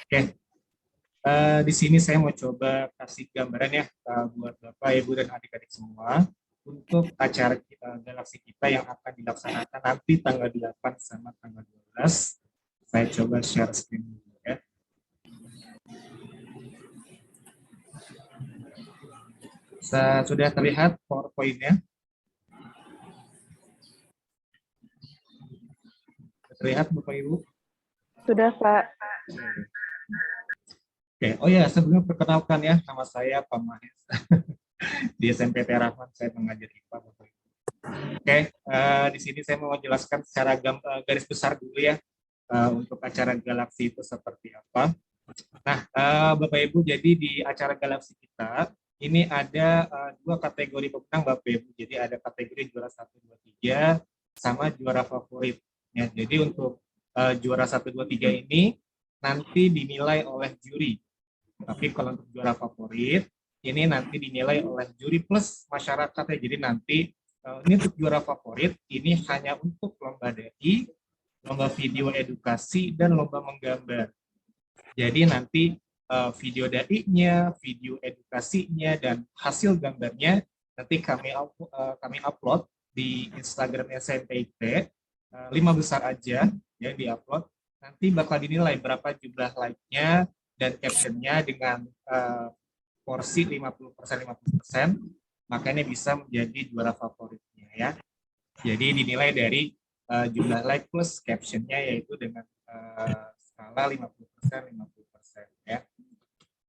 Oke, di sini saya mau coba kasih gambaran ya buat Bapak, Ibu, dan adik-adik semua untuk acara kita, Galaksi kita yang akan dilaksanakan nanti tanggal 8 sama tanggal 12. Saya coba share screen dulu ya. Sudah terlihat PowerPoint-nya? Terlihat Bapak Ibu? Sudah, Pak. Oke, oh ya, sebelumnya perkenalkan ya, nama saya Pak Mahes. Di SMP Rahman saya mengajar IPA Bapak Ibu. Oke, di sini saya mau menjelaskan secara garis besar dulu ya untuk acara Galaksi itu seperti apa. Nah, Bapak Ibu, jadi di acara Galaksi kita ini ada dua kategori pemenang Bapak Ibu. Jadi ada kategori juara 1, 2, 3 sama juara favorit. Ya, jadi untuk juara 1, 2, 3 ini nanti dinilai oleh juri. Tapi kalau untuk juara favorit ini nanti dinilai oleh juri plus masyarakat ya. Jadi nanti ini untuk juara favorit ini hanya untuk lomba dai, lomba video edukasi, dan lomba menggambar. Jadi nanti video dai-nya, video edukasinya, dan hasil gambarnya nanti kami upload di Instagram SMPIP, 5 besar aja ya di-upload. Nanti bakal dinilai berapa jumlah like-nya dan caption-nya dengan porsi 50%, 50%, makanya bisa menjadi juara favoritnya ya. Jadi dinilai dari jumlah like plus caption-nya yaitu dengan skala 50%, 50% ya.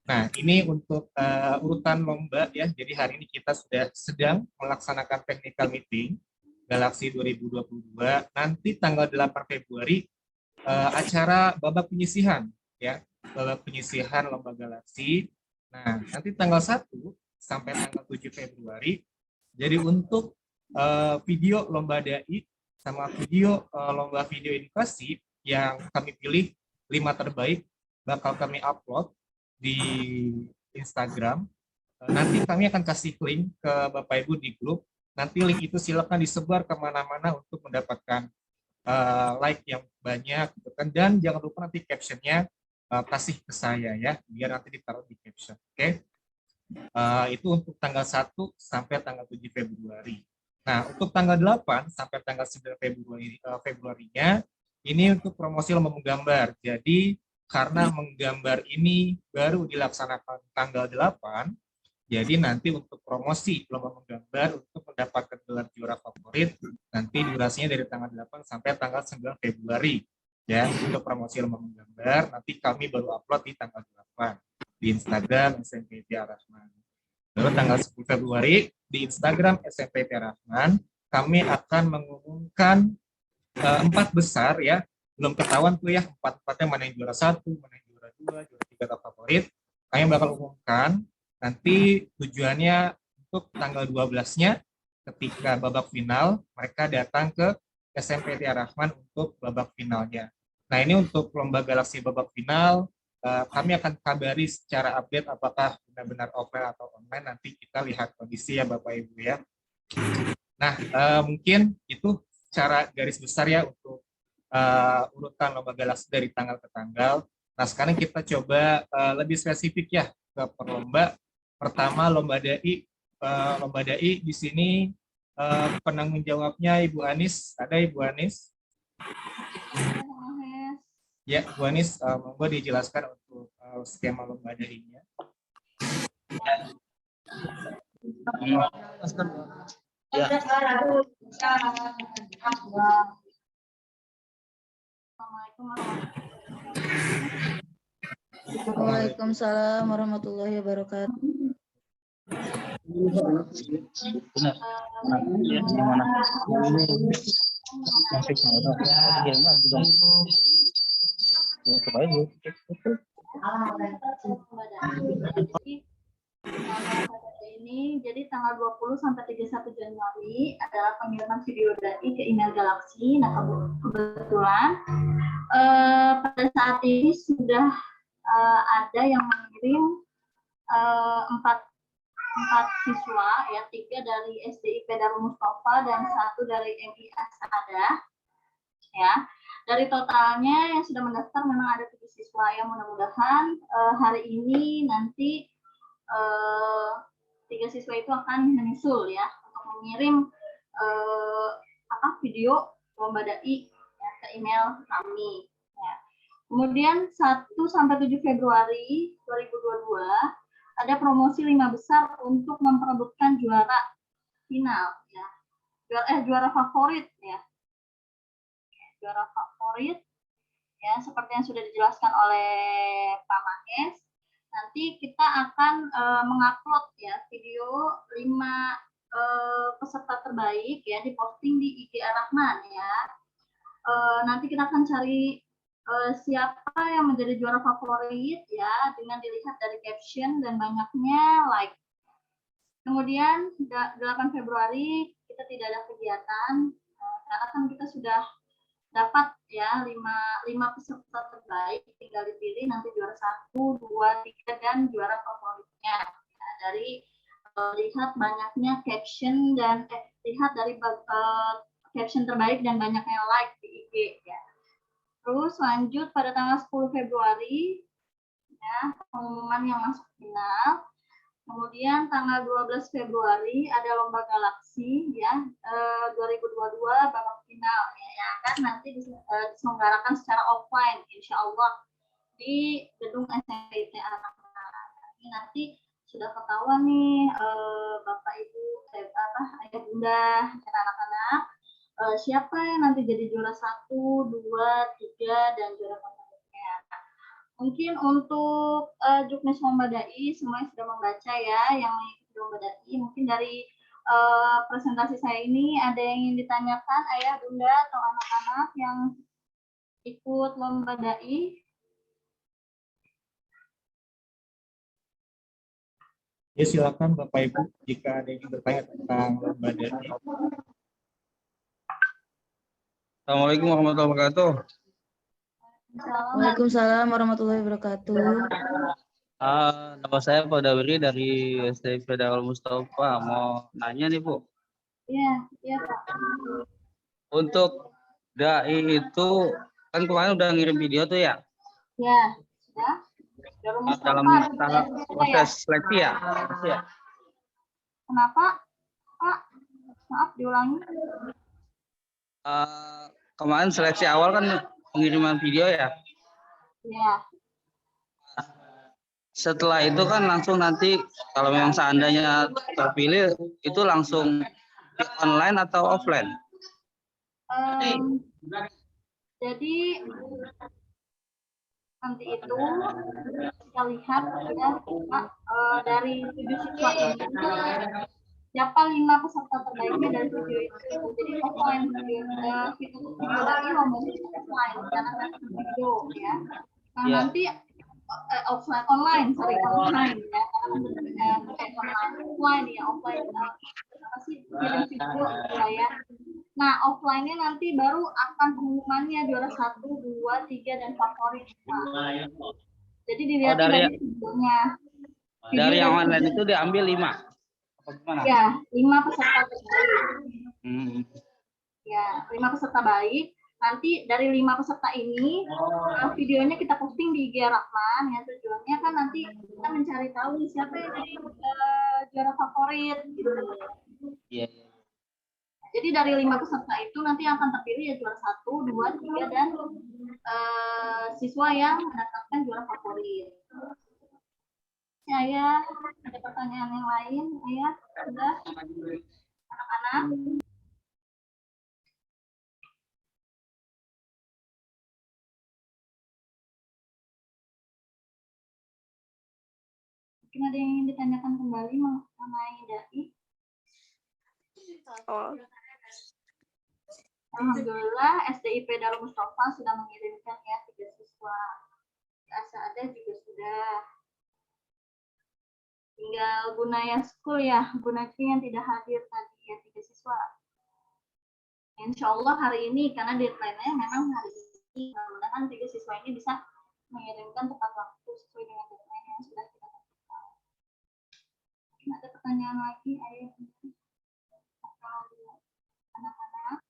Nah, ini untuk urutan lomba ya. Jadi hari ini kita sudah sedang melaksanakan technical meeting Galaksi 2022. Nanti tanggal 8 Februari acara babak penyisihan ya. Babak penyisihan lomba Galaksi. Nah, nanti tanggal 1 sampai tanggal 7 Februari. Jadi untuk video lomba dai sama video lomba video edukasi yang kami pilih 5 terbaik bakal kami upload di Instagram. Nanti kami akan kasih link ke Bapak Ibu di grup. Nanti link itu silakan disebar kemana-mana untuk mendapatkan like yang banyak. Dan jangan lupa nanti captionnya kasih ke saya ya, biar nanti ditaruh di caption. Oke? Itu untuk tanggal 1 sampai tanggal 7 Februari. Nah, untuk tanggal 8 sampai tanggal 9 Februarinya, ini untuk promosi lomba menggambar. Jadi, karena menggambar ini baru dilaksanakan tanggal 8, jadi nanti untuk promosi lomba menggambar untuk mendapatkan gelar juara favorit, nanti durasinya dari tanggal 8 sampai tanggal 9 Februari. Ya, untuk promosi lomba menggambar, nanti kami baru upload di tanggal 8 di Instagram SMP Rahman. Lalu tanggal 10 Februari di Instagram SMP Rahman, kami akan mengumumkan 4 besar ya, belum ketahuan tuh ya 4-4-nya mana yang juara 1, mana yang juara 2, juara 3 atau favorit. Kami bakal umumkan nanti tujuannya untuk tanggal 12-nya ketika babak final mereka datang ke SMP Rahman untuk babak finalnya. Nah, ini untuk lomba Galaksi babak final kami akan kabari secara update apakah benar-benar offline atau online, nanti kita lihat kondisi ya Bapak Ibu ya. Nah, mungkin itu cara garis besar ya untuk urutan lomba Galaksi dari tanggal ke tanggal. Nah, sekarang kita coba lebih spesifik ya ke perlomba. Pertama lomba dai. Lomba dai di sini penanggung jawabnya Ibu Anis. Ada Ibu Anis? Ya, Bu Anis, monggo dijelaskan untuk skema lomba dai-nya. Ya. Waalaikumsalam warahmatullahi wabarakatuh. Benar. Ya, gimana? Masih ini jadi tanggal 20 sampai 31 Januari adalah pengiriman video dai ke email Galaksi. Nah, kebetulan pada saat ini sudah ada yang mengirim 4 siswa ya, 3 dari SDIP Darul Mustafa dan 1 dari MI Asada ya. Dari totalnya yang sudah mendaftar memang ada 7 siswa yang mudah-mudahan hari ini nanti 3 siswa itu akan menyusul ya untuk mengirim video lomba dai ya, ke email kami. Ya. Kemudian 1 sampai 7 Februari 2022 ada promosi 5 besar untuk memperebutkan juara final ya. Juara favorit ya. Juara favorit ya, seperti yang sudah dijelaskan oleh Pak Mahes. Nanti kita akan mengupload ya video 5 peserta terbaik ya, diposting di IG Rahman ya. Nanti kita akan cari siapa yang menjadi juara favorit ya, dengan dilihat dari caption dan banyaknya like. Kemudian 8 Februari kita tidak ada kegiatan karena kan kita sudah dapat ya 5 peserta terbaik, tinggal dipilih nanti juara 1, 2, 3 dan juara favoritnya. Ya, dari lihat banyaknya caption dan lihat dari caption terbaik dan banyaknya like di IG ya. Terus lanjut pada tanggal 10 Februari ya, pengumuman yang masuk final. Kemudian tanggal 12 Februari ada lomba galaksi ya 2022 babak final ya kan nanti diselenggarakan secara offline insya Allah di gedung SMPT Anak-anak. Ini nanti sudah ketahuan nih Bapak Ibu ayah bunda dan anak-anak siapa yang nanti jadi juara 1, 2, 3 dan juara favoritnya. Mungkin untuk Juknis Lomba Dai semuanya sudah membaca ya yang mengikuti Lomba Dai. Mungkin dari presentasi saya ini ada yang ingin ditanyakan ayah, bunda atau anak-anak yang ikut Lomba Dai? Ya silakan Bapak Ibu jika ada yang ingin bertanya tentang Lomba Dai. Assalamualaikum warahmatullahi wabarakatuh. Waalaikumsalam warahmatullahi wabarakatuh. Nama saya Pak Dawiri dari STIP Darul Mustafa. Mau nanya nih Bu. Iya, Pak. Untuk dai itu kan kemarin udah ngirim video tuh ya. Ya, sudah. Dalam proses seleksi ya. Kenapa, Pak? Maaf, diulangi. Kemarin seleksi awal kan pengiriman video ya. Ya. Setelah itu kan langsung nanti kalau memang seandainya terpilih itu langsung online atau offline? Jadi nanti itu kita lihat ya dari 7 siswa ini siapa 5 peserta terbaiknya dari video itu. Jadi offline video dari lomba offline karena kan video ya. Nah nanti offline ya karena offline ya apa sih kirim video ya. Nah offline-nya nanti baru akan pengumumannya juara 1, 2, 3 dan favorit. Jadi dilihat dari videonya. Dari yang online itu diambil 5. Ya, 5 peserta terbaik. Ya, 5 peserta baik. Nanti dari 5 peserta ini videonya kita posting di IG Rahman ya, tujuannya kan nanti kita mencari tahu siapa yang jadi juara favorit gitu. Iya. Jadi dari 5 peserta itu nanti yang akan terpilih ya juara 1, 2, 3 dan siswa yang mendapatkan juara favorit. Ya, Ayah, ada pertanyaan yang lain? Ayah, sudah? Anak-anak? Mungkin ada yang ingin ditanyakan kembali mengenai dai? Alhamdulillah SDIP Darul Mustafa sudah mengirimkan ya 3 siswa. Ada juga sudah. Tinggal Gunaya School ya, Gunaki yang tidak hadir tadi ya 3 siswa. Insya Allah hari ini karena deadline-nya memang hari ini, mudah-mudahan 3 siswa ini bisa mengirimkan tepat waktu sesuai dengan deadline yang sudah kita tentukan. Ada pertanyaan lagi, Ayah? Anak-anak?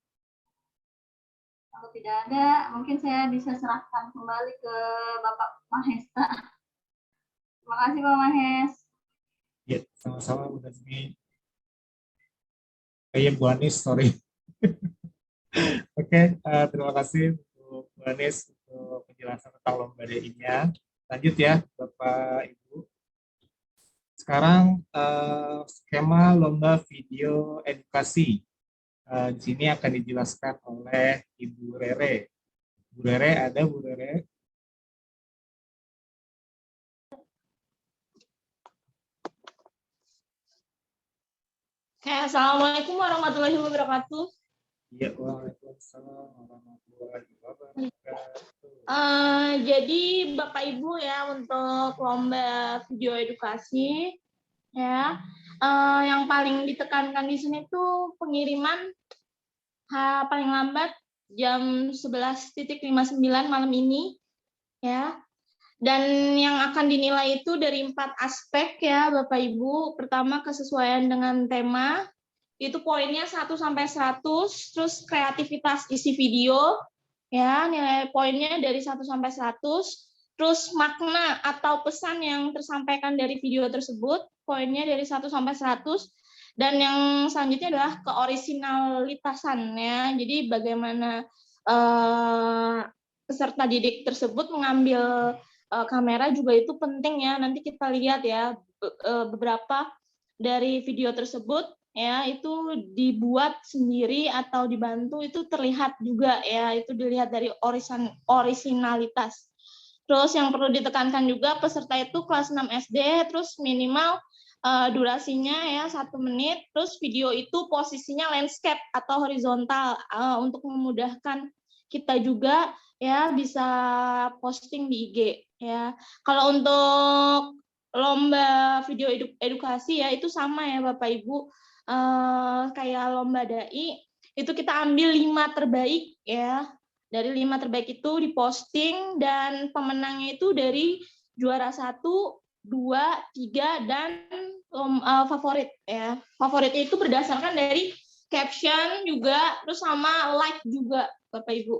Kalau tidak ada, mungkin saya bisa serahkan kembali ke Bapak Mahesta. Terima kasih Pak Mahes. Ya, sama-sama Bu Nazmi. Bu Anis, sorry. Oke, terima kasih untuk Bu Anis untuk penjelasan tentang lomba DI-nya. Lanjut ya, Bapak Ibu. Sekarang skema lomba video edukasi. Di sini akan dijelaskan oleh Ibu Rere. Bu Rere, ada Bu Rere? Oke, Assalamualaikum warahmatullahi wabarakatuh. Iya, waalaikumsalam warahmatullahi wabarakatuh. Jadi Bapak Ibu ya, untuk lomba video edukasi ya, yang paling ditekankan di sini tuh pengiriman paling lambat jam 11.59 malam ini ya. Dan yang akan dinilai itu dari 4 aspek ya Bapak Ibu. Pertama, kesesuaian dengan tema. Itu poinnya 1-100, terus kreativitas isi video, ya nilai poinnya dari 1-100, terus makna atau pesan yang tersampaikan dari video tersebut, poinnya dari 1-100, dan yang selanjutnya adalah keorisinalitasan, ya. Jadi bagaimana peserta didik tersebut mengambil kamera juga itu penting ya. Nanti kita lihat ya beberapa dari video tersebut ya itu dibuat sendiri atau dibantu, itu terlihat juga ya, itu dilihat dari orisinalitas. Terus yang perlu ditekankan juga peserta itu kelas 6 SD, terus minimal durasinya ya 1 menit, terus video itu posisinya landscape atau horizontal untuk memudahkan kita juga ya bisa posting di IG ya. Kalau untuk lomba video edukasi ya itu sama ya Bapak Ibu, kayak lomba DAI itu kita ambil 5 terbaik ya. Dari 5 terbaik itu diposting dan pemenangnya itu dari juara 1, 2, 3 dan favorit ya. Favorit itu berdasarkan dari caption juga, terus sama like juga Bapak Ibu.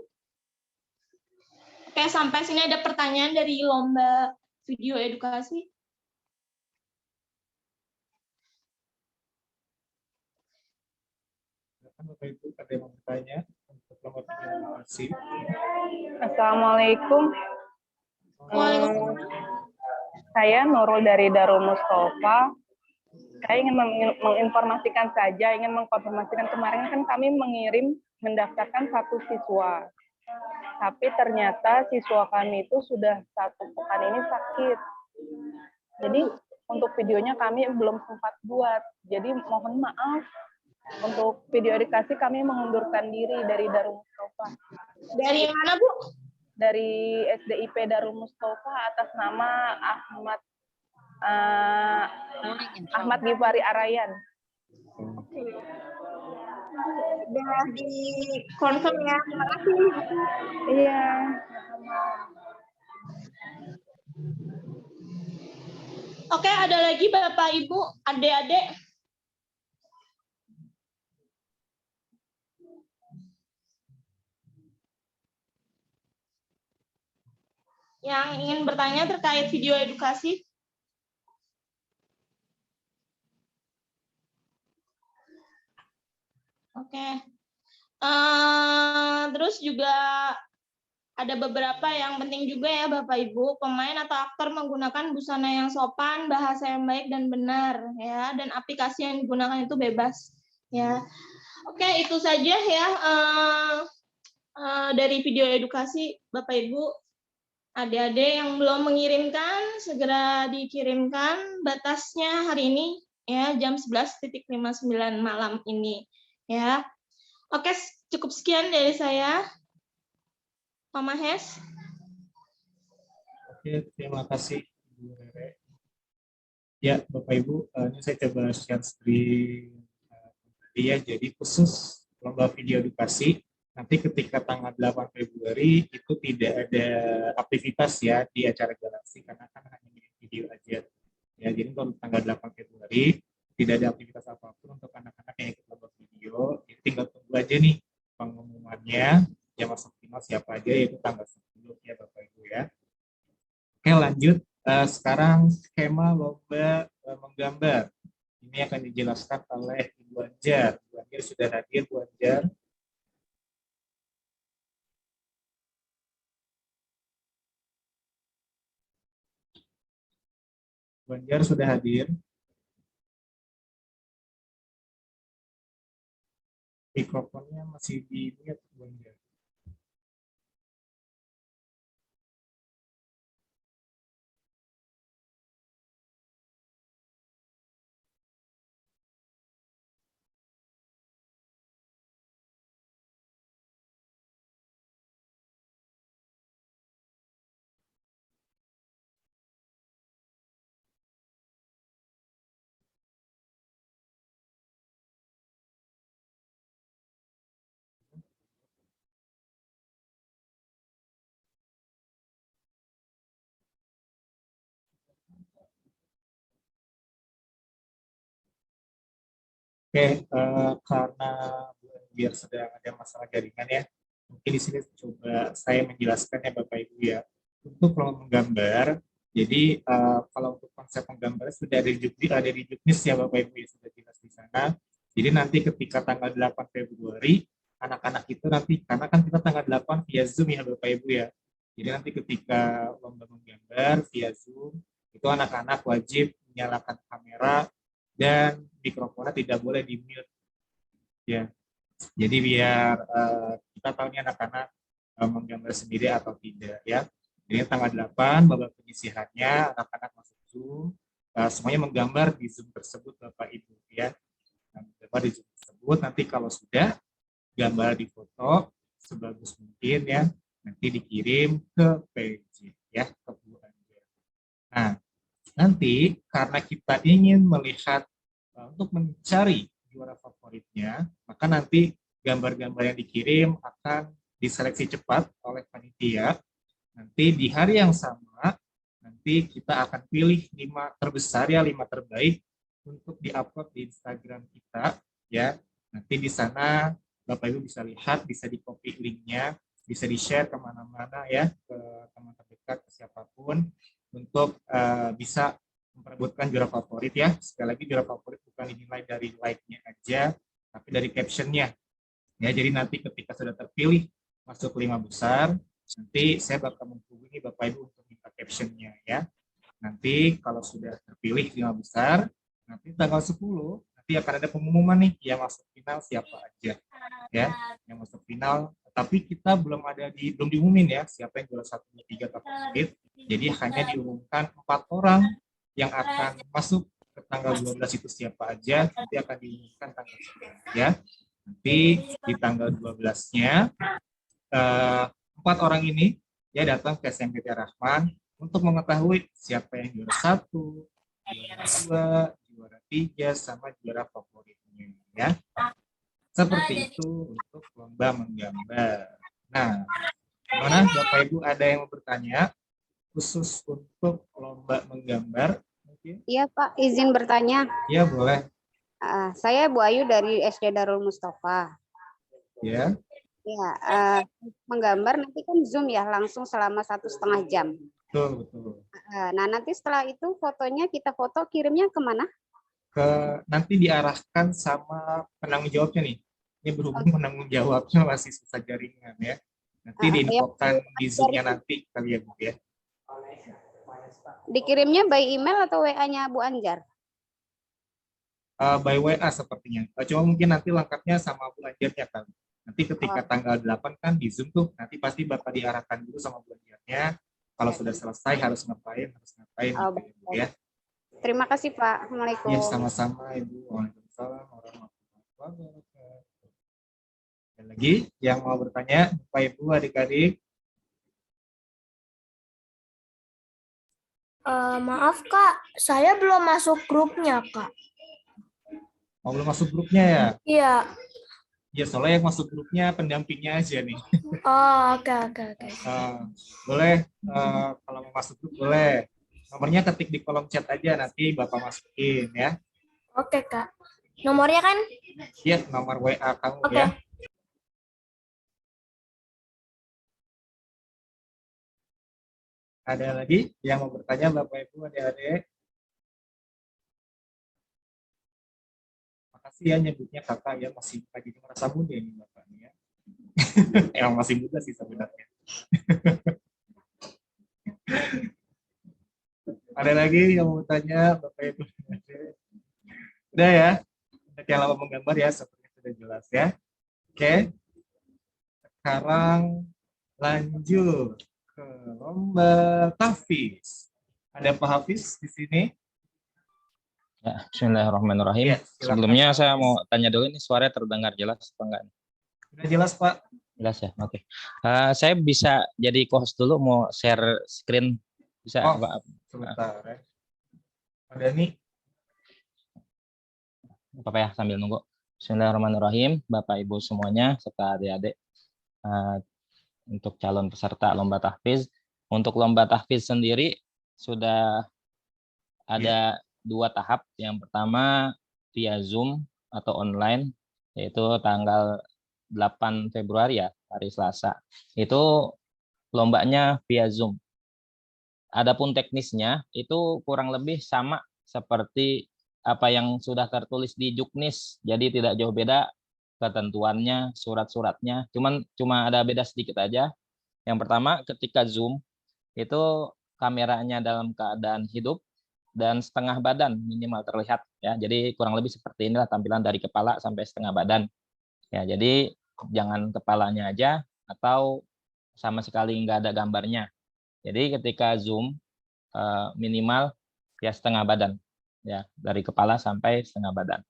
Oke, sampai sini ada pertanyaan dari lomba video edukasi. Bapak Ibu ada yang mau bertanya untuk lomba video edukasi? Assalamualaikum. Saya Nurul dari Darul Mustafa. Saya ingin menginformasikan saja, ingin mengkonfirmasikan kemarin kan kami mendaftarkan 1 siswa. Tapi ternyata siswa kami itu sudah 1 pekan ini sakit. Jadi untuk videonya kami belum sempat buat. Jadi mohon maaf, untuk video edukasi kami mengundurkan diri dari Darul Mustafa. Dari mana, Bu? Dari SDIP Darul Mustafa atas nama Ahmad Gifari Arayan. Udah di confirm ya, terima kasih. Iya. Oke, ada lagi Bapak Ibu, adik-adik. Yang ingin bertanya terkait video edukasi? Oke. Terus juga ada beberapa yang penting juga ya Bapak Ibu, pemain atau aktor menggunakan busana yang sopan, bahasa yang baik dan benar ya, dan aplikasi yang digunakan itu bebas ya. Oke, itu saja ya dari video edukasi Bapak Ibu. Adik-adik yang belum mengirimkan segera dikirimkan, batasnya hari ini ya jam 11.59 malam ini ya. Oke, cukup sekian dari saya. Pak Mahes. Oke, terima kasih Bu Rere. Ya, Bapak Ibu, ini saya coba share screen tadi ya. Jadi khusus lomba video edukasi, nanti ketika tanggal 8 Februari itu tidak ada aktivitas ya di acara Galaksi karena kan hanya video aja. Ya, jadi untuk tanggal 8 Februari tidak ada aktivitas apapun untuk anak-anak yang ikut lomba video. Jadi tinggal tunggu aja nih pengumumannya. yang masuk final siapa aja, yaitu tanggal 10 ya Bapak Ibu ya. Oke, lanjut. Sekarang skema lomba menggambar. Ini akan dijelaskan oleh Ibu Anjar. Ibu Anjar sudah hadir, Bu Anjar. Bu Anjar sudah hadir. Mikrofonnya masih di mute, Bu Anjar. Oke, karena biar sedang ada masalah jaringan ya, mungkin di sini coba saya menjelaskan ya Bapak Ibu ya. Untuk kalau menggambar, jadi kalau untuk konsep menggambar sudah ada di juknis ya Bapak Ibu ya, sudah jelas di sana. Jadi nanti ketika tanggal 8 Februari, anak-anak itu nanti, karena kan kita tanggal 8 via Zoom ya Bapak Ibu ya. Jadi nanti ketika lomba menggambar via Zoom, itu anak-anak wajib menyalakan kamera dan mikrofonnya tidak boleh di mute ya. Jadi biar kita tahu nih anak-anak menggambar sendiri atau tidak ya. Jadi tanggal 8 babak penyisihannya anak-anak masuk Zoom, semuanya menggambar di Zoom tersebut Bapak Ibu ya. Gambar di Zoom tersebut, nanti kalau sudah gambar di foto sebagus mungkin ya, nanti dikirim ke PJ ya, ke Bu Anjar. Nah, nanti karena kita ingin melihat untuk mencari juara favoritnya, maka nanti gambar-gambar yang dikirim akan diseleksi cepat oleh panitia. Nanti di hari yang sama, nanti kita akan pilih 5 terbesar ya, 5 terbaik untuk diupload di Instagram kita ya. Nanti di sana Bapak Ibu bisa lihat, bisa di-copy linknya, bisa di-share kemana-mana ya, ke teman terdekat, ke siapapun, untuk bisa memperebutkan juara favorit ya. Sekali lagi juara favorit bukan dinilai dari like-nya aja, tapi dari caption-nya. Ya, jadi nanti ketika sudah terpilih masuk 5 besar, nanti saya bakal menghubungi Bapak Ibu untuk minta caption-nya ya. Nanti kalau sudah terpilih 5 besar, nanti tanggal 10 nanti akan ada pengumuman nih yang masuk final siapa aja ya, yang masuk final. Tapi kita belum diumumin ya siapa yang juara 1, 2, 3 favorit. Jadi hanya diumumkan 4 orang yang akan masuk ke tanggal 12 itu siapa aja, nanti akan diumumkan tanggal 10 ya. Nanti di tanggal 12-nya 4 orang ini ya datang ke SMPT Rahman untuk mengetahui siapa yang juara 1, juara 2, juara 3, sama juara favoritnya ya. Seperti itu untuk lomba menggambar. Nah, gimana Bapak Ibu, ada yang mau bertanya khusus untuk lomba menggambar? Mungkin? Iya Pak, izin bertanya. Iya boleh. Saya Bu Ayu dari SD Darul Mustafa. Ya. Ya, menggambar nanti kan Zoom ya, langsung selama 1,5 jam. Betul, betul. Nah, nanti setelah itu fotonya kita foto, kirimnya kemana? Nanti diarahkan sama penanggung jawabnya nih. Ini berhubung penanggung jawabnya masih susah jaringan ya. Nanti diinfokan di Zoom-nya nanti kali ya Bu ya. Dikirimnya by email atau WA-nya Bu Anjar? By WA sepertinya. Cuma mungkin nanti lengkapnya sama Bu Anjarnya kan. Nanti ketika tanggal 8 kan di Zoom tuh, nanti pasti bakal diarahkan dulu sama Bu Anjarnya. Kalau sudah selesai harus ngapain gitu ya. Terima kasih Pak. Assalamualaikum. Ya, sama-sama Ibu. Waalaikumsalam warahmatullahi wabarakatuh. Dan lagi yang mau bertanya, Bapak Ibu, adik-adik. Maaf Kak, saya belum masuk grupnya Kak. Oh, belum masuk grupnya ya? Iya. Ya, soalnya yang masuk grupnya pendampingnya aja nih. Oh, oke. Boleh, kalau mau masuk grup boleh. Nomornya ketik di kolom chat aja, nanti Bapak masukin ya. Oke Kak. Nomornya kan? Iya, nomor WA kamu Oke. ya. Ada lagi yang mau bertanya, Bapak Ibu, adik-adik? Makasih ya nyebutnya kakak ya, masih lagi merasa muda ini Bapak ya. Emang masih muda sih sebenarnya. Ada lagi yang mau tanya, Bapak Ibu? Udah ya, untuk yang lama menggambar ya, sepertinya sudah jelas ya. Oke, sekarang lanjut ke lomba tahfiz. Ada Pak Hafiz di sini? Ya, bismillahirrahmanirrahim. Ya, silakan, Sebelumnya Pak saya Hafiz. mau tanya dulu, ini suaranya terdengar jelas apa enggak? Sudah jelas Pak? Jelas ya, oke. Saya bisa jadi host dulu, mau share screen, bisa Oh, Pak? sebentar ya. Ada nih. Apa ya, sambil nunggu. Bismillahirrahmanirrahim, Bapak Ibu semuanya, serta adik-adik, untuk calon peserta lomba tahfiz. Untuk lomba tahfiz sendiri sudah ada 2 tahap. Yang pertama via Zoom atau online, yaitu tanggal 8 Februari ya, hari Selasa. Itu lombanya via Zoom. Adapun teknisnya itu kurang lebih sama seperti apa yang sudah tertulis di Juknis. Jadi tidak jauh beda ketentuannya, surat-suratnya. Cuma ada beda sedikit aja. Yang pertama, ketika Zoom itu kameranya dalam keadaan hidup dan setengah badan minimal terlihat ya. Jadi kurang lebih seperti inilah tampilan dari kepala sampai setengah badan. Ya, jadi jangan kepalanya aja atau sama sekali nggak ada gambarnya. Jadi ketika Zoom minimal ya setengah badan ya, dari kepala sampai setengah badan.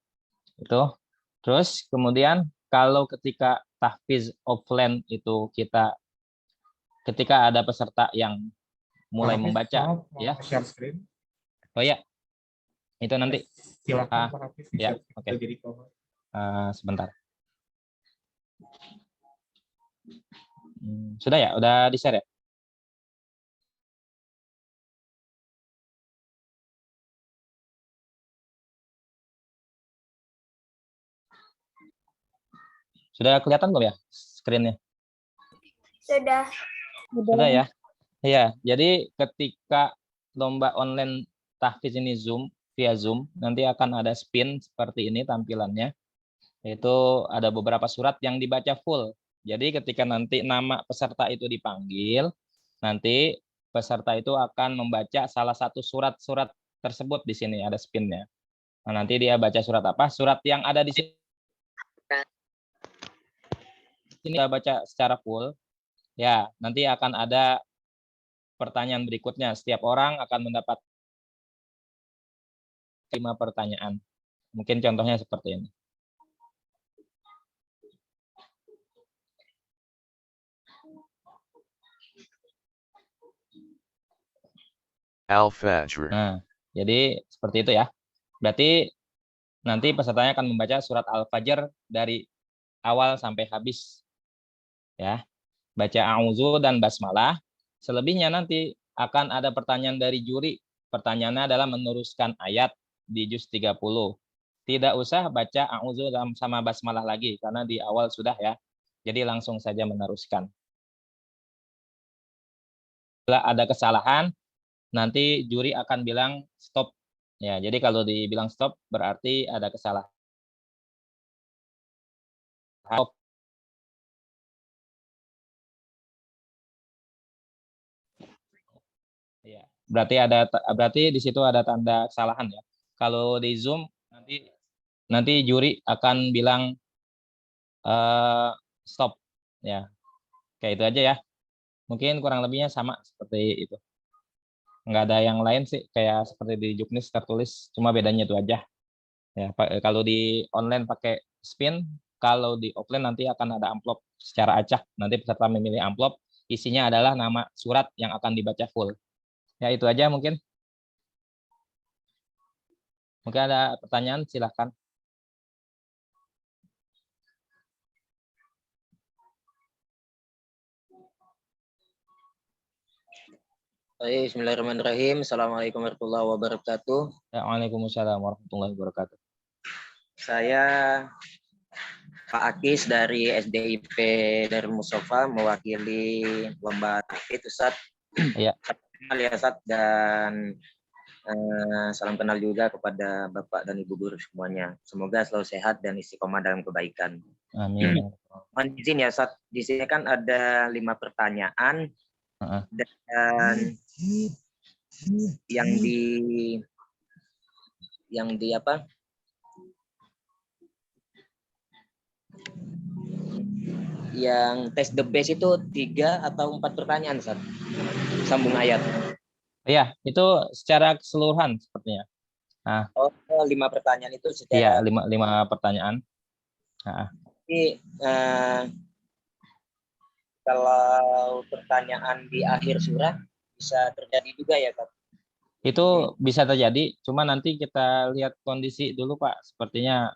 Itu. Terus kemudian kalau ketika tahfiz offline itu ketika ada peserta yang mulai Pak Hafiz, membaca maaf, mau ya. share screen. Oh ya. Itu nanti Silakan Pak Hafiz, ya, bisa oke. jadi cover. Sebentar. Sudah ya? Udah di-share ya? Sudah kelihatan belum ya screen-nya? Sudah. Sudah ya? Iya, jadi ketika lomba online tahfiz ini via Zoom, nanti akan ada spin seperti ini tampilannya. Itu ada beberapa surat yang dibaca full. Jadi ketika nanti nama peserta itu dipanggil, nanti peserta itu akan membaca salah satu surat-surat tersebut di sini ada spinnya. Nah, nanti dia baca surat apa? Surat yang ada di sini dia baca secara full. Ya, nanti akan ada pertanyaan berikutnya. Setiap orang akan mendapat 5 pertanyaan. Mungkin contohnya seperti ini. Al-Fajr. Nah, jadi seperti itu ya. Berarti nanti pesertanya akan membaca surat Al-Fajr dari awal sampai habis. Ya. Baca a'udzu dan basmalah. Selebihnya nanti akan ada pertanyaan dari juri. Pertanyaannya adalah meneruskan ayat di juz 30. Tidak usah baca a'udzu sama basmalah lagi karena di awal sudah ya. Jadi langsung saja meneruskan. Bila ada kesalahan, nanti juri akan bilang stop. Ya, jadi kalau dibilang stop berarti ada kesalahan. Stop. Ya, berarti di situ ada tanda kesalahan ya. Kalau di Zoom nanti juri akan bilang stop ya. Kayak itu aja ya. Mungkin kurang lebihnya sama seperti itu. Nggak ada yang lain sih kayak seperti di Juknis tertulis, cuma bedanya itu aja. Ya, kalau di online pakai spin, kalau di offline nanti akan ada amplop secara acak. Nanti peserta memilih amplop, isinya adalah nama surat yang akan dibaca full. Ya, itu aja mungkin. Mungkin ada pertanyaan, silahkan. Baik, bismillahirrahmanirrahim. Assalamualaikum warahmatullahi wabarakatuh. Waalaikumsalam warahmatullahi wabarakatuh. Saya Pak Akis dari SDIP Darul Mustafa mewakili lomba tahfiz Ustaz. Iya. kenal ya Ustaz, dan salam kenal juga kepada Bapak dan Ibu guru semuanya. Semoga selalu sehat dan istiqomah dalam kebaikan. Amin. Mohon izin ya Ustaz, di sini kan ada 5 pertanyaan dan yang di apa? Yang tes the best itu 3 atau 4 pertanyaan Ustaz. Sambung ayat. Iya, itu secara keseluruhan sepertinya. Nah, 5 pertanyaan itu iya, secara 5 pertanyaan. Jadi, kalau pertanyaan di akhir surat bisa terjadi juga ya Pak? Itu bisa terjadi, cuma nanti kita lihat kondisi dulu Pak. Sepertinya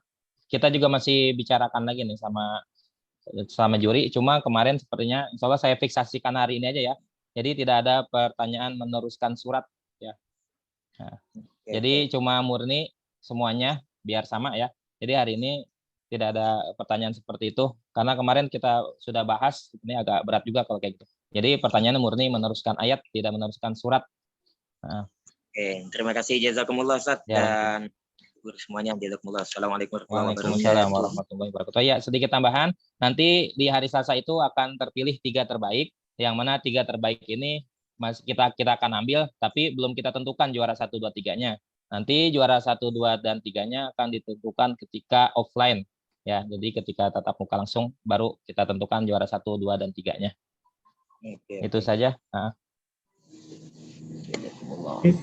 kita juga masih bicarakan lagi nih sama juri, cuma kemarin sepertinya insya Allah saya fiksasikan hari ini aja ya. Jadi tidak ada pertanyaan meneruskan surat ya. Nah, jadi cuma murni semuanya biar sama ya. Jadi hari ini tidak ada pertanyaan seperti itu karena kemarin kita sudah bahas, ini agak berat juga kalau kayak gitu. Jadi pertanyaannya murni meneruskan ayat, tidak meneruskan surat. Nah. Oke, terima kasih jazakumullah Ustaz dan guru semuanya jazakumullah. Assalamualaikum warahmatullahi wabarakatuh. Ya, sedikit tambahan, nanti di hari Selasa itu akan terpilih 3 terbaik, yang mana 3 terbaik ini kita akan ambil, tapi belum kita tentukan juara 1, 2, 3-nya. Nanti juara 1, 2, dan 3-nya akan ditentukan ketika offline. Ya, jadi ketika tatap muka langsung baru kita tentukan juara 1, 2, dan 3-nya. Itu saja. Nah.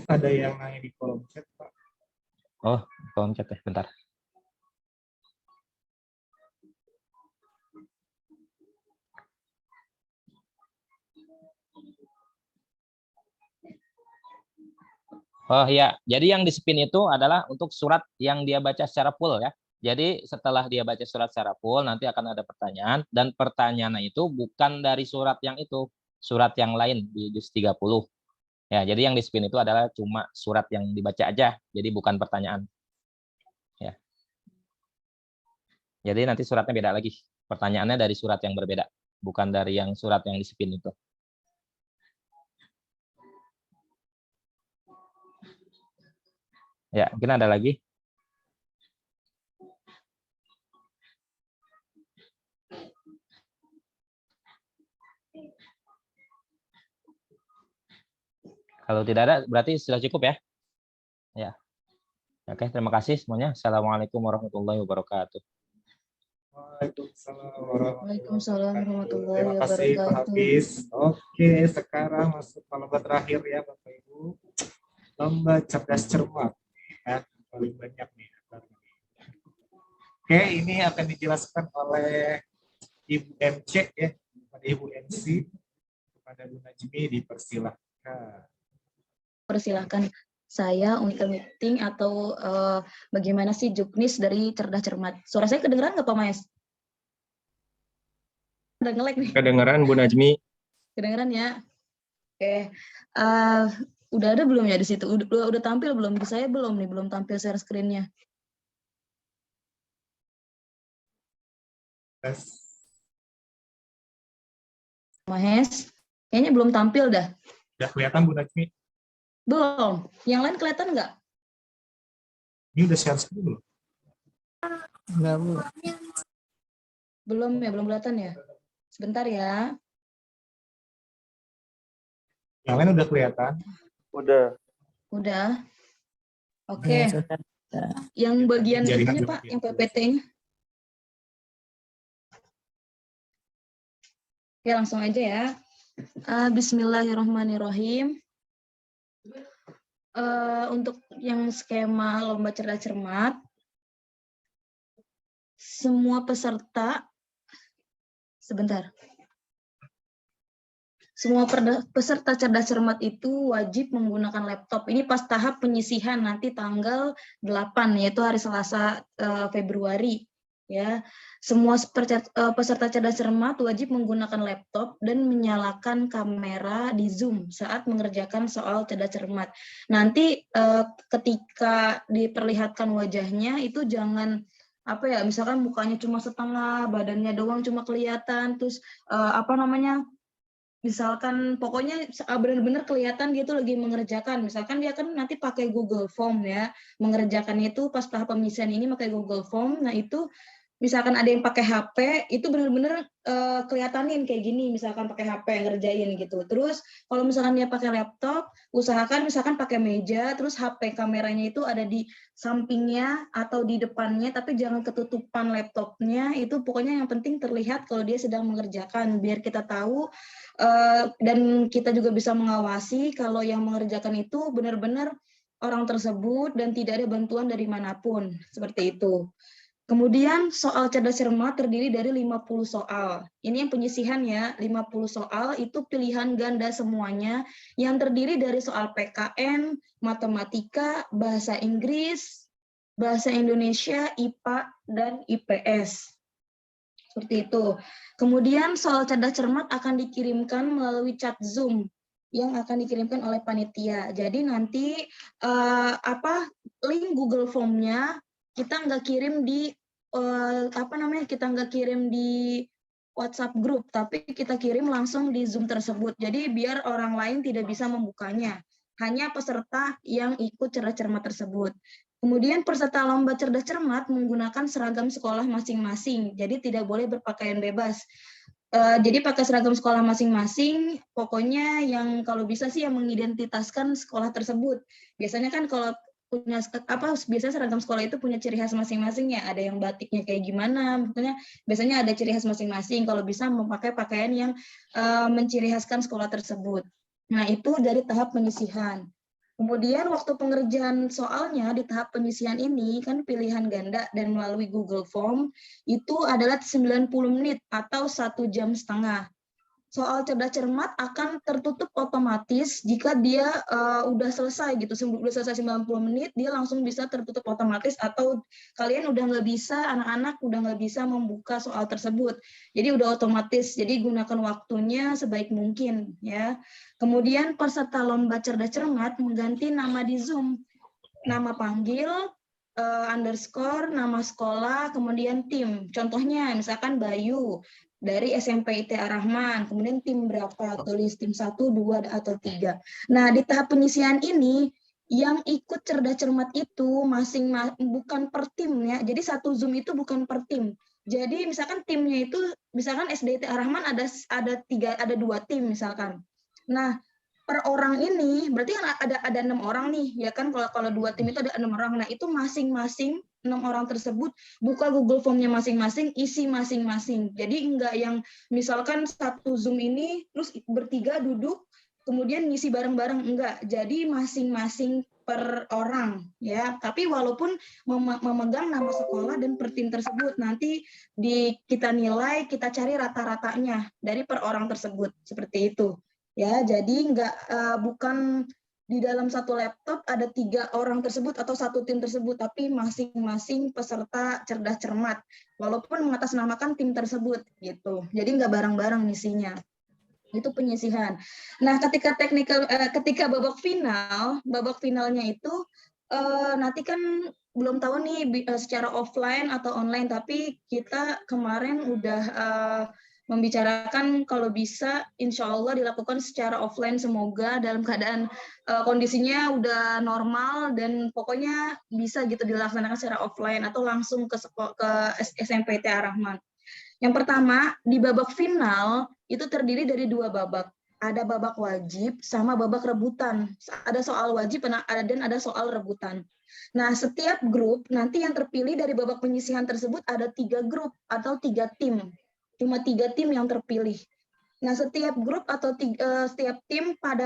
Ada yang nanya di kolom chat, Pak. Oh, kolom chat ya, bentar. Oh iya, jadi yang di spin itu adalah untuk surat yang dia baca secara full ya. Jadi setelah dia baca surat secara full, nanti akan ada pertanyaan, dan pertanyaannya itu bukan dari surat yang itu, surat yang lain di juz 30. Ya, jadi yang di spin itu adalah cuma surat yang dibaca aja, jadi bukan pertanyaan. Ya. Jadi nanti suratnya beda lagi, pertanyaannya dari surat yang berbeda, bukan dari yang surat yang di spin itu. Ya, mungkin ada lagi. Kalau tidak ada, berarti sudah cukup ya. Ya. Oke, terima kasih semuanya. Assalamualaikum warahmatullahi wabarakatuh. Waalaikumsalam warahmatullahi wabarakatuh. Terima kasih Pak Hafiz. Oke, sekarang masuk ke lomba terakhir ya Bapak Ibu. Lomba cerdas cermat. Ya, paling banyak nih. Oke, ini akan dijelaskan oleh Ibu MC ya, kepada Ibu MC, kepada Bu Najmi, dipersilahkan. Persilahkan, saya Unika Meeting atau bagaimana sih juknis dari cerdas cermat. Suara saya kedengeran nggak Pak Maes? Udah nge-lag nih. Kedengeran Bu Najmi. Kedengeran ya. Oke. Udah ada belum ya di situ? Udah tampil belum? Di saya belum nih, belum tampil share screen-nya. Mahes, kayaknya belum tampil dah. Udah kelihatan Bu Najmi? Belum. Yang lain kelihatan nggak? Ini udah share screen belum? Enggak, Bu. Belum ya, belum kelihatan ya. Sebentar ya. Yang lain udah kelihatan? Udah. Oke. Yang bagian ini Pak, yang PPT-nya. Oke, langsung aja ya. Bismillahirrahmanirrahim. Untuk yang skema lomba cerdas cermat, semua peserta, sebentar. Semua peserta cerdas cermat itu wajib menggunakan laptop. Ini pas tahap penyisihan nanti tanggal 8, yaitu hari Selasa Februari. Ya, semua peserta cerdas cermat wajib menggunakan laptop dan menyalakan kamera di Zoom saat mengerjakan soal cerdas cermat. Nanti ketika diperlihatkan wajahnya itu jangan misalkan mukanya cuma setengah, badannya doang cuma kelihatan, terus misalkan pokoknya benar-benar kelihatan dia tuh lagi mengerjakan. Misalkan dia kan nanti pakai Google Form ya, mengerjakan itu pas tahap pengisian ini pakai Google Form. Nah itu misalkan ada yang pakai HP, itu benar-benar kelihatanin kayak gini, misalkan pakai HP yang ngerjain gitu. Terus kalau misalkan dia pakai laptop, usahakan misalkan pakai meja, terus HP kameranya itu ada di sampingnya atau di depannya, tapi jangan ketutupan laptopnya. Itu pokoknya yang penting terlihat kalau dia sedang mengerjakan, biar kita tahu dan kita juga bisa mengawasi kalau yang mengerjakan itu benar-benar orang tersebut dan tidak ada bantuan dari manapun, seperti itu. Kemudian soal cerdas cermat terdiri dari 50 soal. Ini yang penyisihan ya, 50 soal itu pilihan ganda semuanya yang terdiri dari soal PKN, matematika, bahasa Inggris, bahasa Indonesia, IPA, dan IPS. Seperti itu. Kemudian soal cerdas cermat akan dikirimkan melalui chat Zoom yang akan dikirimkan oleh panitia. Jadi nanti link Google Form-nya kita nggak kirim di kita nggak kirim di WhatsApp grup, tapi kita kirim langsung di Zoom tersebut. Jadi biar orang lain tidak bisa membukanya, hanya peserta yang ikut cerdas cermat tersebut. Kemudian peserta lomba cerdas cermat menggunakan seragam sekolah masing-masing, jadi tidak boleh berpakaian bebas. Jadi pakai seragam sekolah masing-masing, pokoknya yang kalau bisa sih yang mengidentitaskan sekolah tersebut. Biasanya kan kalau punya biasanya seragam sekolah itu punya ciri khas masing-masing ya, ada yang batiknya kayak gimana, biasanya ada ciri khas masing-masing, kalau bisa memakai pakaian yang menciri khaskan sekolah tersebut. Nah itu dari tahap penyisihan. Kemudian waktu pengerjaan soalnya di tahap penyisihan ini kan pilihan ganda dan melalui Google Form itu adalah 90 menit atau 1 jam setengah. Soal cerdas cermat akan tertutup otomatis jika dia udah selesai gitu, udah selesai 90 menit, dia langsung bisa tertutup otomatis atau kalian udah nggak bisa, anak-anak udah nggak bisa membuka soal tersebut. Jadi udah otomatis, jadi gunakan waktunya sebaik mungkin ya. Kemudian peserta lomba cerdas cermat mengganti nama di Zoom, nama panggil, underscore, nama sekolah, kemudian tim. Contohnya misalkan Bayu dari SMP IT Ar-Rahman, kemudian tim berapa, tulis tim 1, 2, atau 3. Nah, di tahap penyisihan ini, yang ikut cerdas cermat itu bukan per tim ya, jadi satu Zoom itu bukan per tim. Jadi misalkan timnya itu, misalkan SDIT Ar-Rahman ada 2 tim misalkan. Nah, per orang ini, berarti kan ada 6 orang nih, ya kan kalau 2 tim itu ada 6 orang. Nah, itu masing-masing 6 orang tersebut buka Google Form-nya masing-masing, isi masing-masing. Jadi enggak yang misalkan satu Zoom ini terus bertiga duduk kemudian ngisi bareng-bareng, enggak. Jadi masing-masing per orang ya. Tapi walaupun memegang nama sekolah dan per tim tersebut, nanti kita nilai, kita cari rata-ratanya dari per orang tersebut. Seperti itu. Ya, jadi bukan di dalam satu laptop ada 3 orang tersebut atau satu tim tersebut, tapi masing-masing peserta cerdas cermat, walaupun mengatasnamakan tim tersebut gitu. Jadi nggak bareng-bareng misinya. Itu penyisihan. Nah, ketika babak finalnya itu nanti kan belum tahu nih secara offline atau online, tapi kita kemarin udah membicarakan kalau bisa insya Allah dilakukan secara offline, semoga dalam keadaan kondisinya udah normal dan pokoknya bisa gitu dilaksanakan secara offline atau langsung ke SMP IT Ar-Rahman. Yang pertama, di babak final itu terdiri dari 2 babak. Ada babak wajib sama babak rebutan. Ada soal wajib dan ada soal rebutan. Nah, setiap grup nanti yang terpilih dari babak penyisihan tersebut ada 3 grup atau 3 tim. Cuma 3 tim yang terpilih. Nah, setiap grup atau setiap tim pada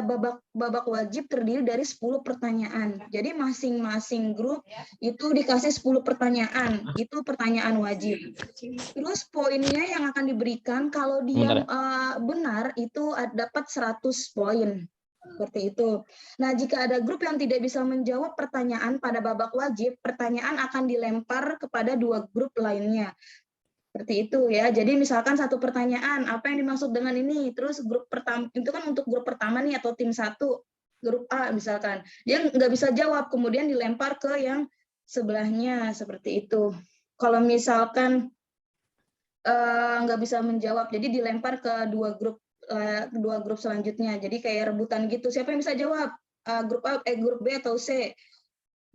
babak wajib terdiri dari 10 pertanyaan. Jadi masing-masing grup itu dikasih 10 pertanyaan. Itu pertanyaan wajib. Terus poinnya yang akan diberikan kalau dia benar itu dapat 100 poin. Seperti itu. Nah, jika ada grup yang tidak bisa menjawab pertanyaan pada babak wajib, pertanyaan akan dilempar kepada 2 grup lainnya. Seperti itu ya. Jadi misalkan satu pertanyaan, apa yang dimaksud dengan ini? Terus grup pertama, itu kan untuk grup pertama nih atau tim 1, grup A misalkan. Dia nggak bisa jawab, kemudian dilempar ke yang sebelahnya, seperti itu. Kalau misalkan nggak bisa menjawab, jadi dilempar ke 2 grup dua grup selanjutnya. Jadi kayak rebutan gitu. Siapa yang bisa jawab? Grup A, grup B atau C?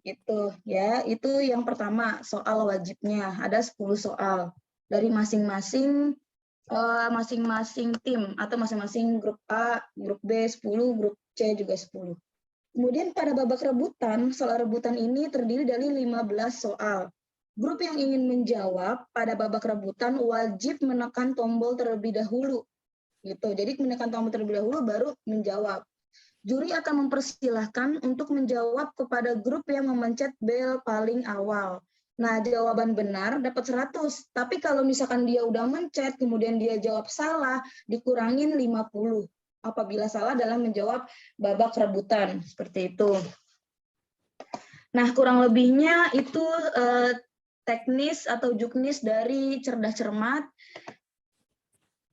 Gitu ya. Itu yang pertama, soal wajibnya. Ada 10 soal dari masing-masing tim atau masing-masing grup A, grup B 10, grup C juga 10. Kemudian pada babak rebutan, soal rebutan ini terdiri dari 15 soal. Grup yang ingin menjawab pada babak rebutan wajib menekan tombol terlebih dahulu. Gitu. Jadi menekan tombol terlebih dahulu baru menjawab. Juri akan mempersilahkan untuk menjawab kepada grup yang memencet bel paling awal. Nah, jawaban benar dapat 100. Tapi kalau misalkan dia udah mencet, kemudian dia jawab salah, dikurangin 50. Apabila salah dalam menjawab babak rebutan. Seperti itu. Nah, kurang lebihnya itu teknis atau juknis dari cerdas cermat.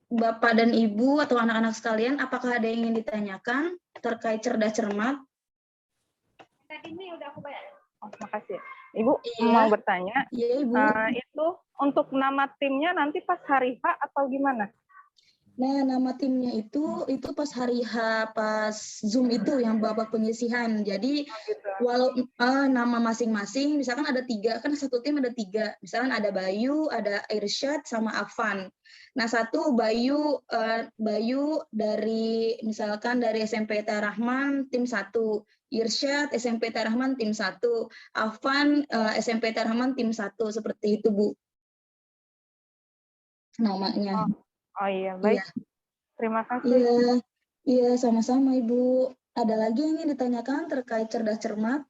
Bapak dan Ibu atau anak-anak sekalian, apakah ada yang ingin ditanyakan terkait cerdas cermat? Ini udah aku bayar. Oh, makasih. Ibu Iya. mau bertanya. Iya, Ibu. Itu untuk nama timnya nanti pas hari H atau gimana? Nah, nama timnya itu pas hari H, pas Zoom itu yang babak penyisihan. Jadi walau nama masing-masing, misalkan ada 3, kan satu tim ada 3. Misalkan ada Bayu, ada Irsyad, sama Afan. Nah, satu Bayu dari misalkan dari SMP Rahman tim 1, Irsyad SMP Rahman tim 1, Afan SMP Rahman tim 1, seperti itu, Bu. Namanya. Oh iya, baik. Iya. Terima kasih. Iya, sama-sama Ibu. Ada lagi yang ingin ditanyakan terkait cerdas cermat?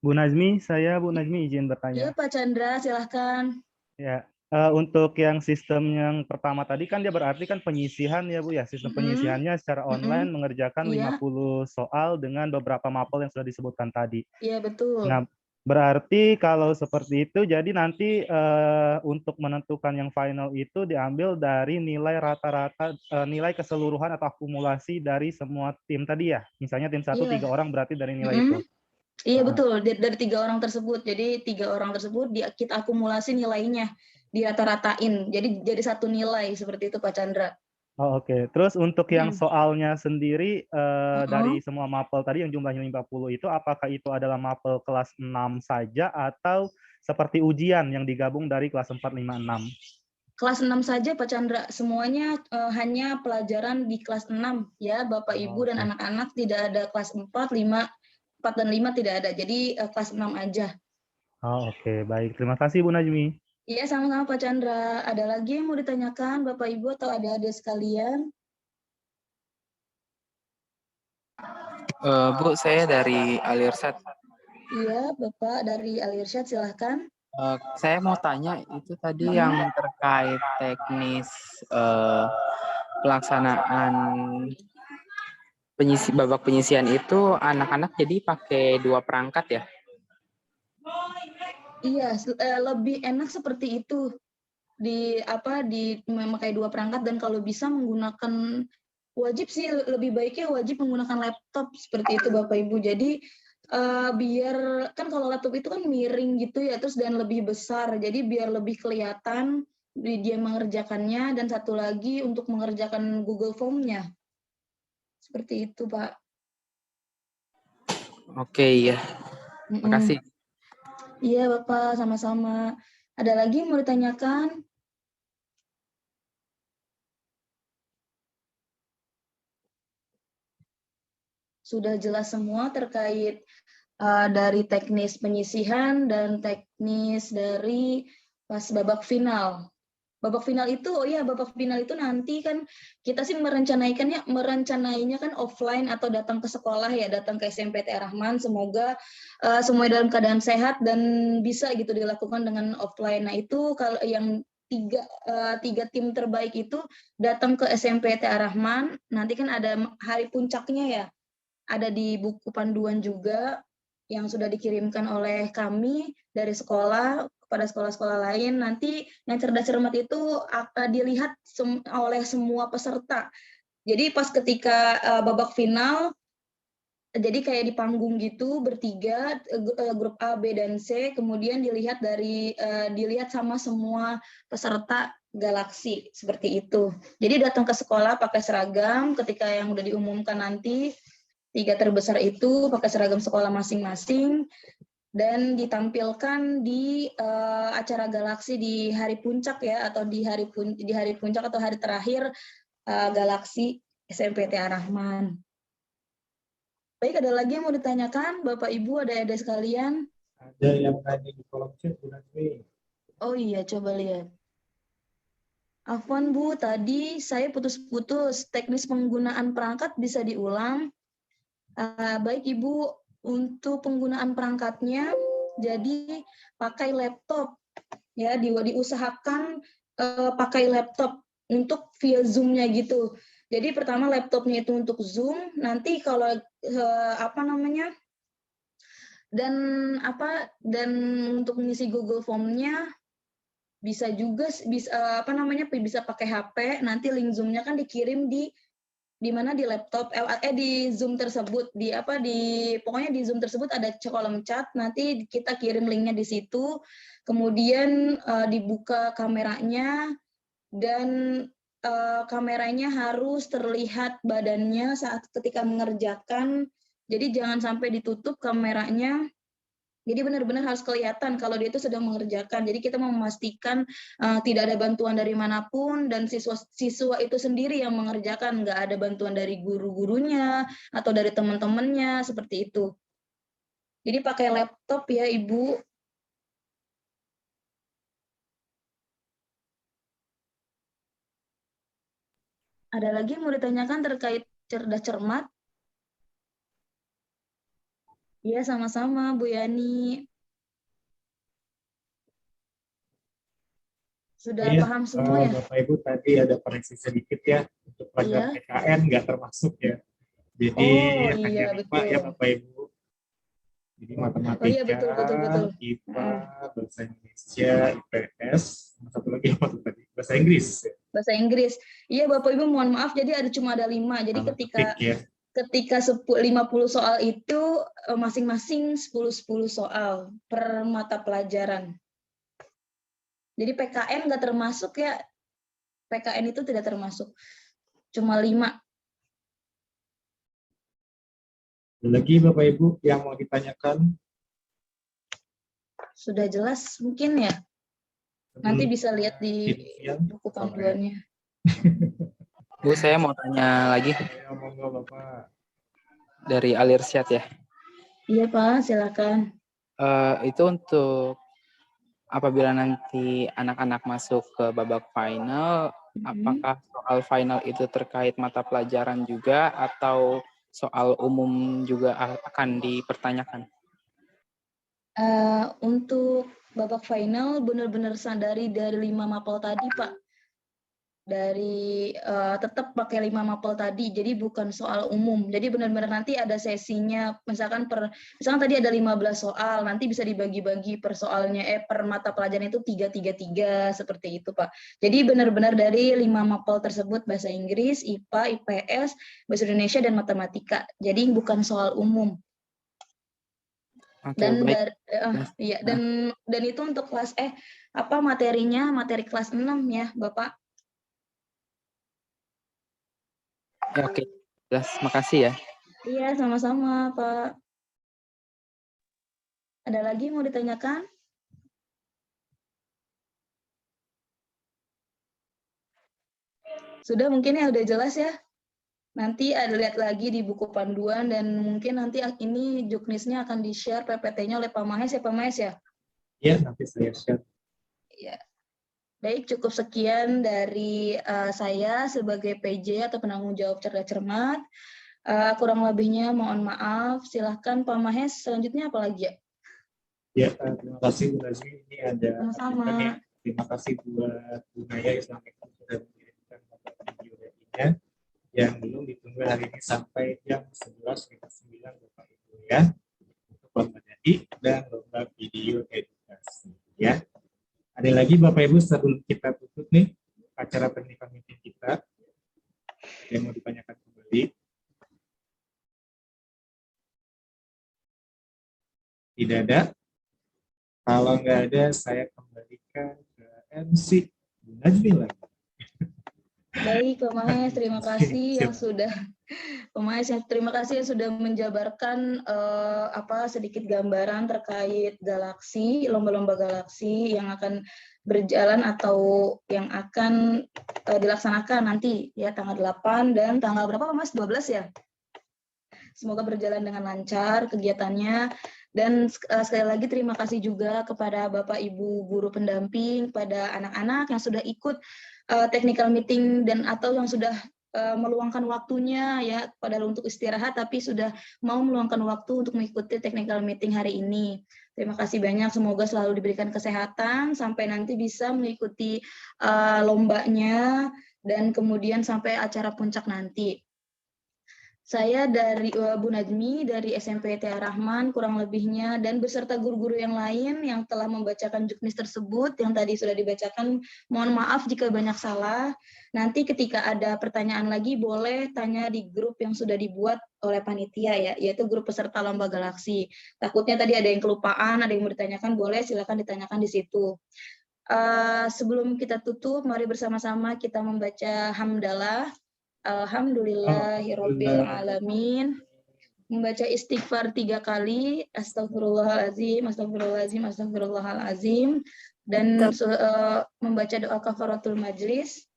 Bu Nazmi, Bu Nazmi izin Iya, bertanya. Pak Chandra, silahkan. Ya, untuk yang sistem yang pertama tadi kan dia berarti kan penyisihan ya Bu ya. Sistem penyisihannya secara online mengerjakan Iya. 50 soal dengan beberapa mapel yang sudah disebutkan tadi. Iya, betul. Nah, berarti kalau seperti itu, jadi nanti untuk menentukan yang final itu diambil dari nilai rata-rata, nilai keseluruhan atau akumulasi dari semua tim tadi ya? Misalnya tim 1 Iya. 3 orang berarti dari nilai itu. Iya, betul. Dari 3 orang tersebut. Jadi 3 orang tersebut kita akumulasi nilainya, dirata-ratain. Jadi satu nilai, seperti itu Pak Chandra. Oh, oke. Terus untuk yang soalnya sendiri dari semua mapel tadi yang jumlahnya 50 itu, apakah itu adalah mapel kelas 6 saja atau seperti ujian yang digabung dari kelas 4, 5, 6? Kelas 6 saja Pak Chandra, semuanya hanya pelajaran di kelas 6 ya, Bapak Ibu dan anak-anak, tidak ada kelas 4 dan 5 tidak ada. Jadi kelas 6 aja. Oh, oke. Baik. Terima kasih Bu Najmi. Iya, sama-sama Pak Chandra. Ada lagi yang mau ditanyakan Bapak Ibu atau adik-adik sekalian? Bu, saya dari Alirsyad. Iya, Bapak dari Alirsyad, silahkan. Saya mau tanya, itu tadi yang terkait teknis pelaksanaan babak penyisihan itu, anak-anak jadi pakai 2 perangkat ya? Iya, lebih enak seperti itu. Memakai 2 perangkat, dan kalau bisa menggunakan, wajib sih lebih baiknya wajib menggunakan laptop seperti itu Bapak Ibu. Jadi biar kan kalau laptop itu kan miring gitu ya, terus dan lebih besar. Jadi biar lebih kelihatan dia mengerjakannya, dan satu lagi untuk mengerjakan Google Form-nya. Seperti itu, Pak. Oke, iya. Terima kasih. Iya, Bapak, sama-sama. Ada lagi yang mau ditanyakan? Sudah jelas semua terkait dari teknis penyisihan dan teknis dari pas babak final. Babak final itu nanti kan kita sih merencanainya kan offline atau datang ke sekolah ya, datang ke SMP Rahman. Semoga semuanya dalam keadaan sehat dan bisa gitu dilakukan dengan offline. Nah, itu kalau yang tiga tim terbaik itu datang ke SMP Rahman. Nanti kan ada hari puncaknya ya, ada di buku panduan juga yang sudah dikirimkan oleh kami dari sekolah kepada sekolah-sekolah lain. Nanti yang cerdas cermat itu akan dilihat oleh semua peserta. Jadi pas ketika babak final, Jadi kayak di panggung gitu bertiga, grup A, B, dan C, kemudian dilihat sama semua peserta Galaksi seperti itu. Jadi datang ke sekolah pakai seragam, ketika yang udah diumumkan nanti 3 terbesar itu pakai seragam sekolah masing-masing dan ditampilkan di acara Galaksi di hari puncak ya, atau di hari puncak atau hari terakhir Galaksi SMPTA Rahman. Baik, ada lagi yang mau ditanyakan, Bapak Ibu, adik-adik sekalian? Ada yang tanya di kolom chat, Bu Nazmi. Oh iya, coba lihat. Afwan Bu, tadi saya putus-putus. Teknis penggunaan perangkat bisa diulang. Baik Ibu, untuk penggunaan perangkatnya, jadi pakai laptop. Ya, diusahakan pakai laptop untuk via Zoom-nya gitu. Jadi pertama laptopnya itu untuk Zoom, nanti kalau dan untuk mengisi Google Form-nya bisa juga bisa pakai HP, nanti link Zoom-nya kan dikirim di mana di laptop di Zoom tersebut, pokoknya di Zoom tersebut ada kolom chat, nanti kita kirim linknya di situ, kemudian dibuka kameranya dan kameranya harus terlihat badannya saat ketika mengerjakan. Jadi jangan sampai ditutup kameranya. Jadi benar-benar harus kelihatan kalau dia itu sedang mengerjakan. Jadi kita mau memastikan tidak ada bantuan dari manapun dan siswa itu sendiri yang mengerjakan, nggak ada bantuan dari guru-gurunya atau dari teman-temannya seperti itu. Jadi pakai laptop ya Ibu. Ada lagi yang mau ditanyakan terkait cerdas cermat? Iya, sama-sama Bu Yani. Sudah paham semua ya? Bapak Ibu tadi ada koreksi sedikit ya, untuk pelajaran PKN nggak termasuk ya. Jadi hanya 5 ya Bapak Ibu. Jadi matematika, betul. IPA, bahasa Indonesia, IPS, satu lagi apa tuh tadi? Bahasa Inggris. Bahasa Inggris. Iya Bapak Ibu, mohon maaf, jadi cuma ada 5. Jadi ketika 50 soal itu masing-masing 10 soal per mata pelajaran. Jadi PKN nggak termasuk ya. PKN itu tidak termasuk. Cuma 5. Ada lagi Bapak Ibu yang mau ditanyakan? Sudah jelas mungkin ya. Nanti bisa lihat di buku panduannya. Bu, saya mau tanya lagi. Monggo Bapak. Dari Alirsyad ya. Iya Pak, silakan. Itu untuk apabila nanti anak-anak masuk ke babak final, apakah soal final itu terkait mata pelajaran juga atau soal umum juga akan dipertanyakan? Untuk babak final benar-benar sadari dari 5 mapel tadi Pak. Tetap pakai 5 mapel tadi, jadi bukan soal umum. Jadi benar-benar nanti ada sesinya, misalkan tadi ada 15 soal, nanti bisa dibagi-bagi per soalnya, per mata pelajaran itu 3 seperti itu Pak. Jadi benar-benar dari 5 mapel tersebut, bahasa Inggris, IPA, IPS, bahasa Indonesia, dan matematika. Jadi bukan soal umum. Dan dan itu untuk kelas materinya materi kelas 6 ya Bapak. Ya, oke, jelas. Makasih ya. Iya, sama-sama Pak. Ada lagi mau ditanyakan? Sudah mungkin ya, udah jelas ya. Nanti ada lihat lagi di buku panduan dan mungkin nanti ini juknisnya akan di-share PPT-nya oleh Pak Mahes ya Pak Mahes ya? Iya, nanti saya share. Ya. Baik, cukup sekian dari saya sebagai PJ atau penanggung jawab cerdas cermat. Kurang lebihnya mohon maaf. Silahkan Pak Mahes, selanjutnya apa lagi ya? Ya, terima kasih Bu Nazmi. Ini ada sama. Terima kasih buat Bu Naya Islamic sudah mengirimkan video dari-nya yang belum ditunggu hari ini sampai jam 11.09 Bapak Ibu ya. Untuk lomba jadi dan lomba video edukasi ya. Ada lagi Bapak Ibu sebelum kita tutup nih acara pernikahan meeting kita yang mau ditanyakan kembali. Tidak ada? Kalau nggak ada, saya kembalikan ke MC Bu Najmi lagi. Baik, Pak Mahes, terima kasih yang sudah Pak Mahes, terima kasih yang sudah menjabarkan sedikit gambaran terkait galaksi, lomba-lomba galaksi yang akan berjalan atau yang akan dilaksanakan nanti ya tanggal 8 dan tanggal berapa Pak Mas? 12 ya? Semoga berjalan dengan lancar kegiatannya. Dan sekali lagi terima kasih juga kepada Bapak Ibu guru pendamping, pada anak-anak yang sudah ikut technical meeting dan atau yang sudah meluangkan waktunya ya padahal untuk istirahat tapi sudah mau meluangkan waktu untuk mengikuti technical meeting hari ini. Terima kasih banyak, semoga selalu diberikan kesehatan sampai nanti bisa mengikuti lombanya dan kemudian sampai acara puncak nanti. Saya dari Bu Najmi dari SMP Tia Rahman kurang lebihnya dan beserta guru-guru yang lain yang telah membacakan juknis tersebut yang tadi sudah dibacakan. Mohon maaf jika banyak salah. Nanti ketika ada pertanyaan lagi boleh tanya di grup yang sudah dibuat oleh panitia ya, yaitu grup peserta lomba galaksi. Takutnya tadi ada yang kelupaan, ada yang mau ditanyakan, boleh silakan ditanyakan di situ. Sebelum kita tutup, mari bersama-sama kita membaca hamdalah. Alhamdulillahirabbil alamin. Membaca istighfar 3 kali, astagfirullahalazim, astagfirullahalazim, astagfirullahalazim, dan membaca doa kafaratul majlis.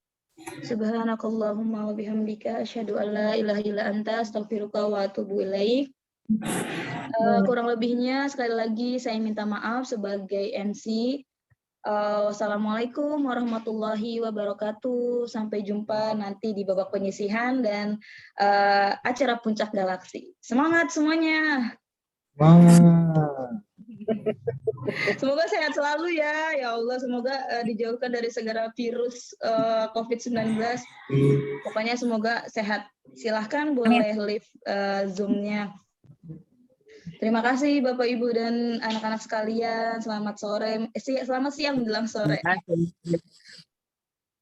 Subhanakallahumma wa bihamdika asyhadu an la ilaha illa anta astaghfiruka wa atubu ilaik. Kurang lebihnya sekali lagi saya minta maaf sebagai MC. Wassalamualaikum warahmatullahi wabarakatuh. Sampai jumpa nanti di babak penyisihan dan acara puncak galaksi. Semangat semuanya. Semoga sehat selalu ya. Ya Allah, semoga dijauhkan dari segala virus COVID-19. Pokoknya semoga sehat. Silahkan boleh live Zoom-nya. Terima kasih Bapak Ibu dan anak-anak sekalian. Selamat sore, selamat siang menjelang sore.